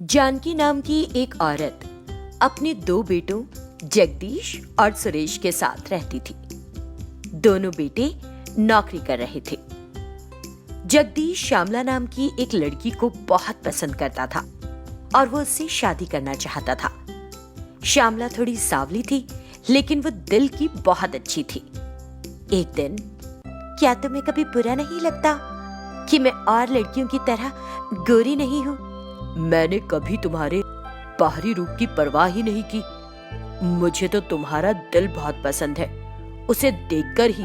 जानकी नाम की एक औरत अपने दो बेटों जगदीश और सुरेश के साथ रहती थी। दोनों बेटे नौकरी कर रहे थे। जगदीश श्यामला नाम की एक लड़की को बहुत पसंद करता था और वो उससे शादी करना चाहता था। श्यामला थोड़ी सांवली थी, लेकिन वो दिल की बहुत अच्छी थी। एक दिन, क्या तुम्हें कभी बुरा नहीं लगता कि मैं और लड़कियों की तरह गोरी नहीं हूँ? मैंने कभी तुम्हारे बाहरी रूप की परवाह ही नहीं की। मुझे तो तुम्हारा दिल बहुत पसंद है। उसे देखकर ही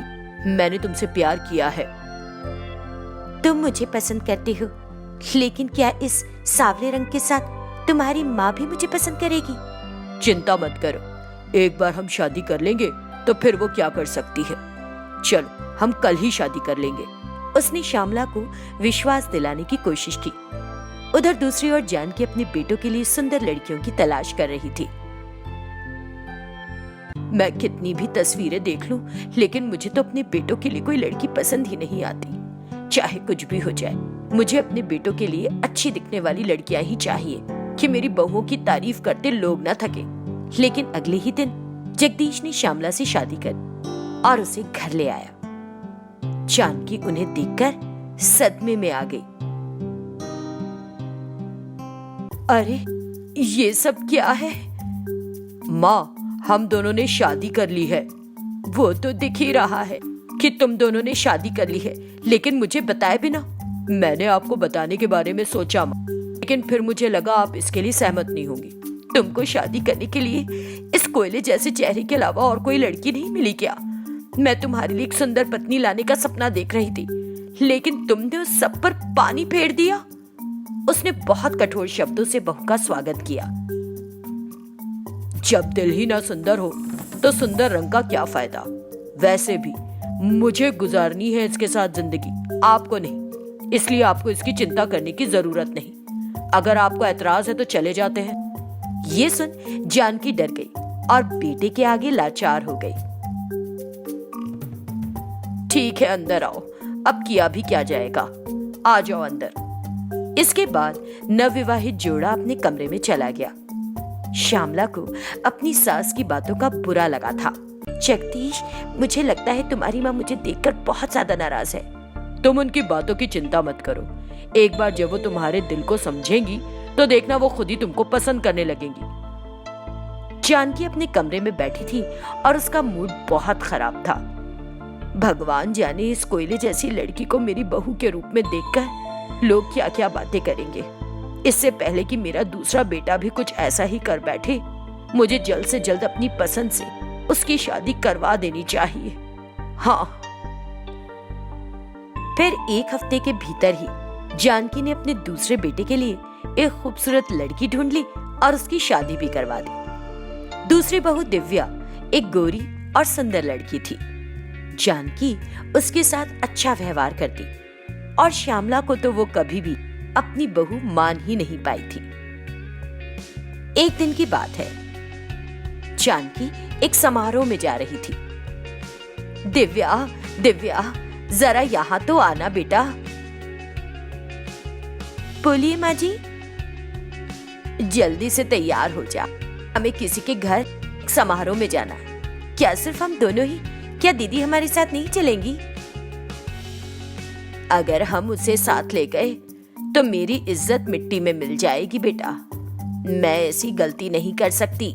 मैंने तुमसे प्यार किया है। तुम मुझे पसंद करते हो, लेकिन क्या इस सांवले रंग के साथ तुम्हारी माँ भी मुझे पसंद करेगी? चिंता मत करो, एक बार हम शादी कर लेंगे तो फिर वो क्या कर सकती है। चलो, हम कल ही शादी कर लेंगे। उसने श्यामला को विश्वास दिलाने की कोशिश की। उधर दूसरी ओर जानकी अपने बेटों के लिए सुंदर लड़कियों की तलाश कर रही थी। मैं कितनी भी तस्वीरें देख लूं, लेकिन मुझे तो अपने बेटों के लिए कोई लड़की पसंद ही नहीं आती। चाहे कुछ भी हो जाए, मुझे अपने बेटों के लिए अच्छी दिखने वाली लड़कियां ही चाहिए कि मेरी बहुओं की तारीफ करते लोग न थके। लेकिन अगले ही दिन जगदीश ने श्यामला से शादी कर और उसे घर ले आया। जानकी उन्हें देखकर सदमे में आ गई। अरे, ये सब क्या है? माँ, हम दोनों ने शादी कर ली है। वो तो दिख ही रहा है कि तुम दोनों ने शादी कर ली है, लेकिन मुझे बताए बिना। मैंने आपको बताने के बारे में सोचा माँ, लेकिन फिर मुझे लगा आप इसके लिए सहमत नहीं होंगी। तुमको शादी करने के लिए इस कोयले जैसे चेहरे के अलावा और कोई लड़की नहीं मिली क्या? मैं तुम्हारे लिए एक सुंदर पत्नी लाने का सपना देख रही थी, लेकिन तुमने उस सब पर पानी फेर दिया। उसने बहुत कठोर शब्दों से बहू का स्वागत किया। जब दिल ही ना सुंदर हो तो सुंदर रंग का क्या फायदा? वैसे भी मुझे गुजारनी है इसके साथ जिंदगी, आपको नहीं। इसलिए आपको इसकी चिंता करने की जरूरत नहीं। अगर आपको ऐतराज है तो चले जाते हैं। ये सुन जानकी डर गई और बेटे के आगे लाचार हो गई। ठीक है, अंदर आओ। अब किया भी क्या जाएगा, आ जाओ अंदर। इसके बाद नवविवाहित जोड़ा अपने कमरे में चला गया। श्यामला को अपनी सास की बातों का बुरा लगा था। जगदीश, मुझे लगता है तुम्हारी माँ मुझे देखकर बहुत ज्यादा नाराज है। तुम उनकी बातों की चिंता मत करो। एक बार जब वो तुम्हारे दिल को समझेंगी तो देखना वो खुद ही तुमको पसंद करने लगेंगी। जानकी अपने कमरे में बैठी थी और उसका मूड बहुत खराब था। भगवान जाने इस कोयले जैसी लड़की को मेरी बहू के रूप में देखकर लोग क्या क्या बातें करेंगे। इससे पहले कि मेरा दूसरा बेटा भी कुछ ऐसा ही कर बैठे, मुझे जल्द से जल्द अपनी पसंद से उसकी शादी करवा देनी चाहिए। हाँ। फिर एक हफ्ते के भीतर ही जानकी ने अपने दूसरे बेटे के लिए एक खूबसूरत लड़की ढूंढ ली और उसकी शादी भी करवा दी। दूसरी बहू दिव्या एक गोरी और सुंदर लड़की थी। जानकी उसके साथ अच्छा व्यवहार करती और श्यामला को तो वो कभी भी अपनी बहू मान ही नहीं पाई थी। एक दिन की बात है, जानकी एक समारोह में जा रही थी। दिव्या, दिव्या, जरा यहाँ तो आना बेटा। बोलिए माँ जी। जल्दी से तैयार हो जा, हमें किसी के घर समारोह में जाना है। क्या सिर्फ हम दोनों ही? क्या दीदी हमारे साथ नहीं चलेंगी? अगर हम उसे साथ ले गए तो मेरी इज्जत मिट्टी में मिल जाएगी बेटा। मैं ऐसी गलती नहीं कर सकती।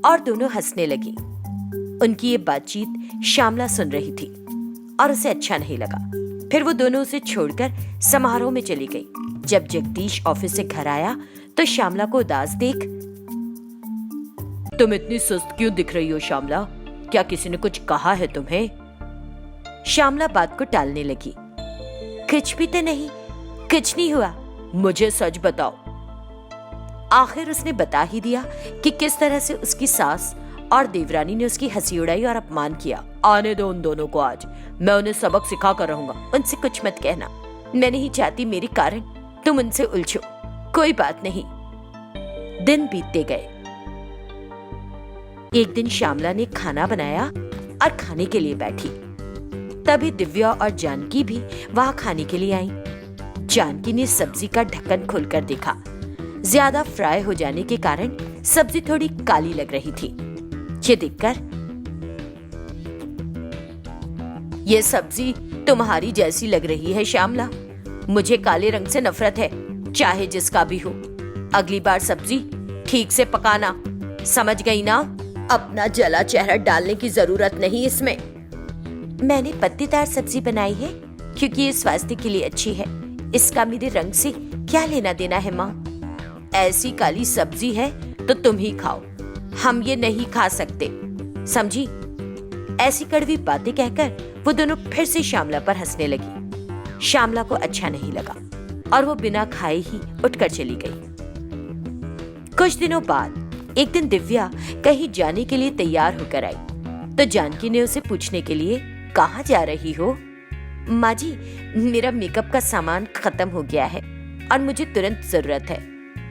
और दोनों हंसने लगी। उनकी ये बातचीत श्यामला सुन रही थी और उसे अच्छा नहीं लगा। फिर वो दोनों उसे छोड़कर समारोह में चली गई। जब जगदीश ऑफिस से घर आया तो श्यामला को उदास देख, तुम इतनी सुस्त क्यों दिख रही हो श्यामला? क्या किसी ने कुछ कहा है तुम्हें? श्यामला बात को टालने लगी। कुछ भी तो नहीं, कुछ नहीं हुआ। मुझे सच बताओ। आखिर उसने बता ही दिया कि किस तरह से उसकी सास और देवरानी ने उसकी हंसी उड़ाई और अपमान किया। आने दो उन दोनों को, आज मैं उन्हें सबक सिखा कर रहूंगा। उनसे कुछ मत कहना। मैं नहीं चाहती मेरे कारण तुम उनसे उलझो। कोई बात नहीं। दिन बीतते गए। एक दिन श्यामला ने खाना बनाया और खाने के लिए बैठी। तभी दिव्या और जानकी भी वहां खाने के लिए आई। जानकी ने सब्जी का ढक्कन खोलकर देखा ज्यादा फ्राई हो जाने के कारण सब्जी थोड़ी काली लग रही थी। ये देखकर, ये सब्जी तुम्हारी जैसी लग रही है श्यामला। मुझे काले रंग से नफरत है, चाहे जिसका भी हो। अगली बार सब्जी ठीक से पकाना, समझ गई ना? अपना जला चेहरा डालने की जरूरत नहीं इसमें। मैंने पत्तेदार सब्जी बनाई है क्योंकि ये स्वास्थ्य के लिए अच्छी है। इसका मेरे रंग से क्या लेना देना है माँ? ऐसी काली सब्जी है तो तुम ही खाओ, हम ये नहीं खा सकते, समझी? ऐसी कड़वी बातें कहकर वो दोनों फिर से श्यामला पर हंसने लगी। श्यामला को अच्छा नहीं लगा और वो बिना खाए ही उठकर चली गई। कुछ दिनों बाद एक दिन दिव्या कहीं जाने के लिए तैयार होकर आई तो जानकी ने उसे पूछने के लिए, कहाँ जा रही हो? माँ जी, मेरा मेकअप का सामान खत्म हो गया है और मुझे तुरंत जरूरत है।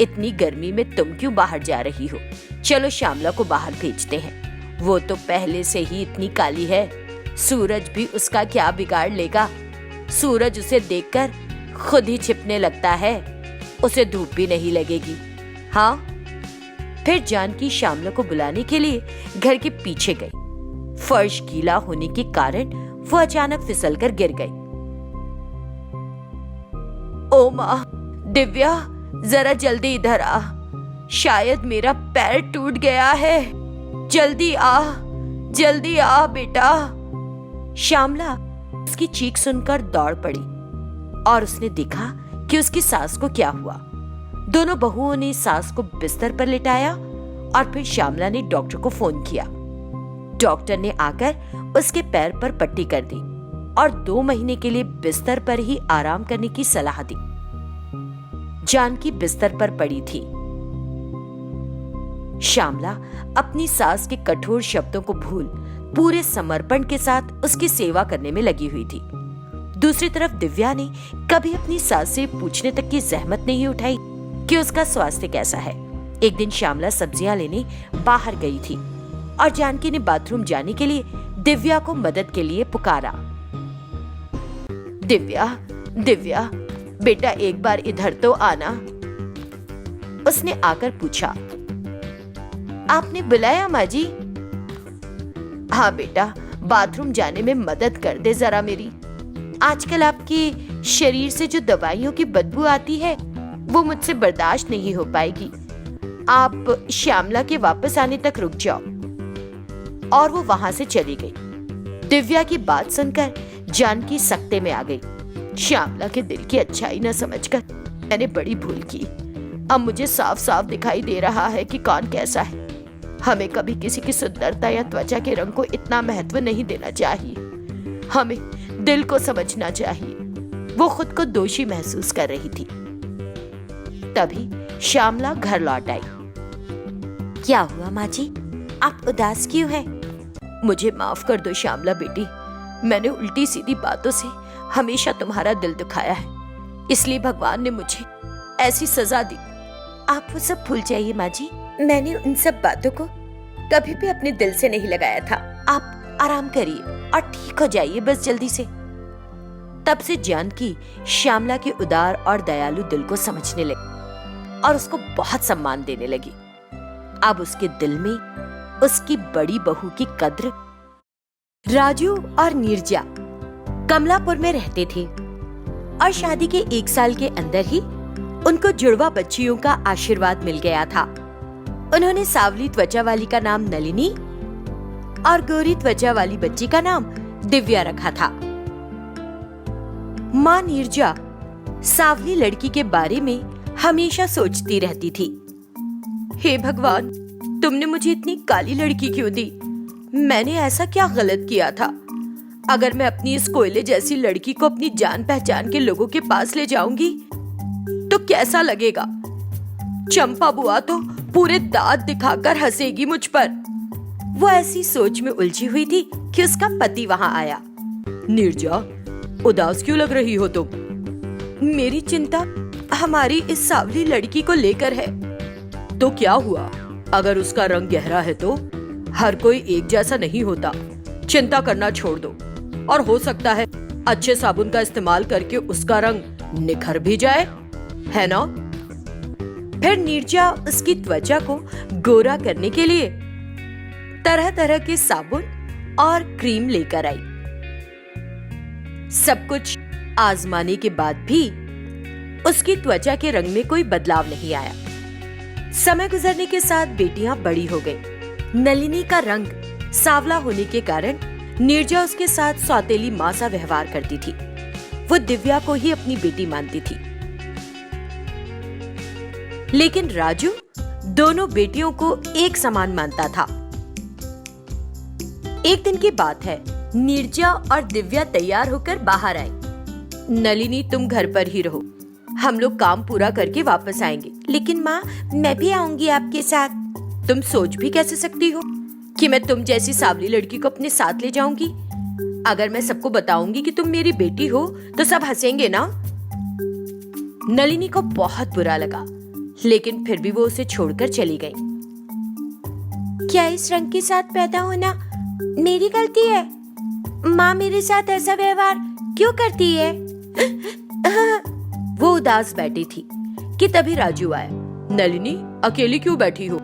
इतनी गर्मी में तुम क्यों बाहर जा रही हो? चलो श्यामला को बाहर भेजते हैं, वो तो पहले से ही इतनी काली है, सूरज भी उसका क्या बिगाड़ लेगा। सूरज उसे देखकर खुद ही छिपने लगता है, उसे धूप भी नहीं लगेगी। हाँ। फिर जानकी श्यामला को बुलाने के लिए घर के पीछे गई। फर्श गीला होने के कारण वो अचानक फिसलकर गिर गई। ओ माँ, दिव्या जरा जल्दी इधर आ, शायद मेरा पैर टूट गया है। जल्दी आ बेटा। श्यामला उसकी चीख सुनकर दौड़ पड़ी और उसने देखा कि उसकी सास को क्या हुआ। दोनों बहुओं ने सास को बिस्तर पर लिटाया और फिर श्यामला ने डॉक्टर को फोन किया। डॉक्टर ने आकर उसके पैर पर पट्टी कर दी और 2 महीने के लिए बिस्तर पर ही आराम करने की सलाह दी। जानकी बिस्तर पर पड़ी थी। श्यामला अपनी सास के कठोर शब्दों को भूल पूरे समर्पण के साथ उसकी सेवा करने में लगी हुई थी। दूसरी तरफ दिव्या ने कभी अपनी सास से पूछने तक की जहमत नहीं उठाई कि उसका स्वास्थ्य कैसा है। एक दिन श्यामला सब्जियां लेने बाहर गई थी और जानकी ने बाथरूम जाने के लिए दिव्या को मदद के लिए पुकारा। दिव्या बेटा, एक बार इधर तो आना। उसने आकर पूछा, आपने बुलाया माँ जी? हाँ बेटा, बाथरूम जाने में मदद कर दे जरा मेरी। आजकल आपके शरीर से जो दवाइयों की बदबू आती है वो मुझसे बर्दाश्त नहीं हो पाएगी। आप श्यामला के वापस आने तक रुक जाओ। और वो वहां से चली गई। दिव्या की बात सुनकर जानकी सख्ते में आ गई। श्यामला के दिल की अच्छाई न समझकर मैंने बड़ी भूल की। अब मुझे साफ साफ दिखाई दे रहा है कि कौन कैसा है। हमें कभी किसी की सुंदरता या त्वचा के रंग को इतना महत्व नहीं देना चाहिए। हमें दिल को समझना चाहिए। वो खुद को दोषी महसूस कर रही थी। तभी श्यामला घर लौट आई। क्या हुआ माँ जी, आप उदास क्यों हैं? मुझे माफ कर दो श्यामला बेटी, मैंने उल्टी सीधी बातों से हमेशा तुम्हारा दिल दुखाया है, इसलिए भगवान ने मुझे ऐसी सजा दी। आप वो सब भूल जाइए माँ जी, मैंने उन सब बातों को कभी भी अपने दिल से नहीं लगाया था। आप आराम करिए और ठीक हो जाइए बस जल्दी से। तब से जानकी श्यामला के उदार और दयालु दिल को समझने लगी और उसको बहुत सम्मान देने लगी। अब उसके दिल में उसकी बड़ी बहू की कद्र। राजू और नीरजा कमलापुर में रहते थे और शादी के 1 साल के अंदर ही उनको जुड़वा बच्चियों का आशीर्वाद मिल गया था। उन्होंने सावली त्वचा वाली का नाम नलिनी और गोरी त्वचा वाली बच्ची का नाम दिव्या रखा था। माँ नीरजा सावली लड़की के बारे में हमेशा सोचती रहती थी, हे भगवान, तुमने मुझे इतनी काली लड़की क्यों दी? मैंने ऐसा क्या गलत किया था? अगर मैं अपनी इस कोयले जैसी लड़की को अपनी जान पहचान के लोगों के पास ले जाऊंगी तो कैसा लगेगा? चंपा बुआ तो पूरे दांत दिखाकर हंसेगी मुझ पर। वो ऐसी सोच में उलझी हुई थी कि उसका पति वहां आया। नीरजा, उदास क्यों लग रही हो तुम? मेरी चिंता हमारी इस सावली लड़की को लेकर है। तो क्या हुआ? अगर उसका रंग गहरा है तो हर कोई एक जैसा नहीं होता। चिंता करना छोड़ दो और हो सकता है अच्छे साबुन का इस्तेमाल करके उसका रंग निखर भी जाए, है ना? फिर नीरजा उसकी त्वचा को गोरा करने के लिए तरह तरह के साबुन और क्रीम लेकर आई। सब कुछ आजमाने के बाद भी उसकी त्वचा के रंग में कोई बदलाव नहीं आया। समय गुजरने के साथ बेटियां बड़ी हो गईं। नलिनी का रंग सांवला होने के कारण नीरजा उसके साथ सौतेली मां सा व्यवहार करती थी। वो दिव्या को ही अपनी बेटी मानती थी। लेकिन राजू दोनों बेटियों को एक समान मानता था। एक दिन की बात है, नीरजा और दिव्या तैयार होकर बाहर आई। नलिनी तुम घर पर ही रहो, हम लोग काम पूरा करके वापस आएंगे। लेकिन माँ, मैं भी आऊंगी आपके साथ। तुम सोच भी कैसे सकती हो कि मैं तुम जैसी सांवली लड़की को अपने साथ ले जाऊंगी? अगर मैं सबको बताऊंगी कि तुम मेरी बेटी हो तो सब हंसेंगे ना। नलिनी को बहुत बुरा लगा, लेकिन फिर भी वो उसे छोड़कर चली गई। क्या इस रंग के साथ पैदा होना मेरी गलती है? माँ मेरे साथ ऐसा व्यवहार क्यों करती है? वो उदास बैठी थी कि तभी राजू आया। नलिनी, अकेली क्यों बैठी हो?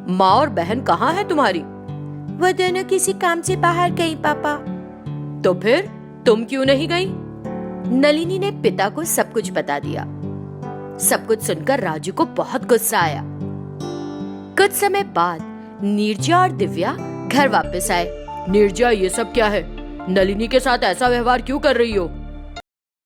माँ और बहन कहाँ है तुम्हारी? वो दोनों किसी काम से बाहर गई पापा। तो फिर तुम क्यों नहीं गई? नलिनी ने पिता को सब कुछ बता दिया। सब कुछ सुनकर राजू को बहुत गुस्सा आया। कुछ समय बाद नीरजा और दिव्या घर वापस आए। नीरजा, ये सब क्या है? नलिनी के साथ ऐसा व्यवहार क्यों कर रही हो?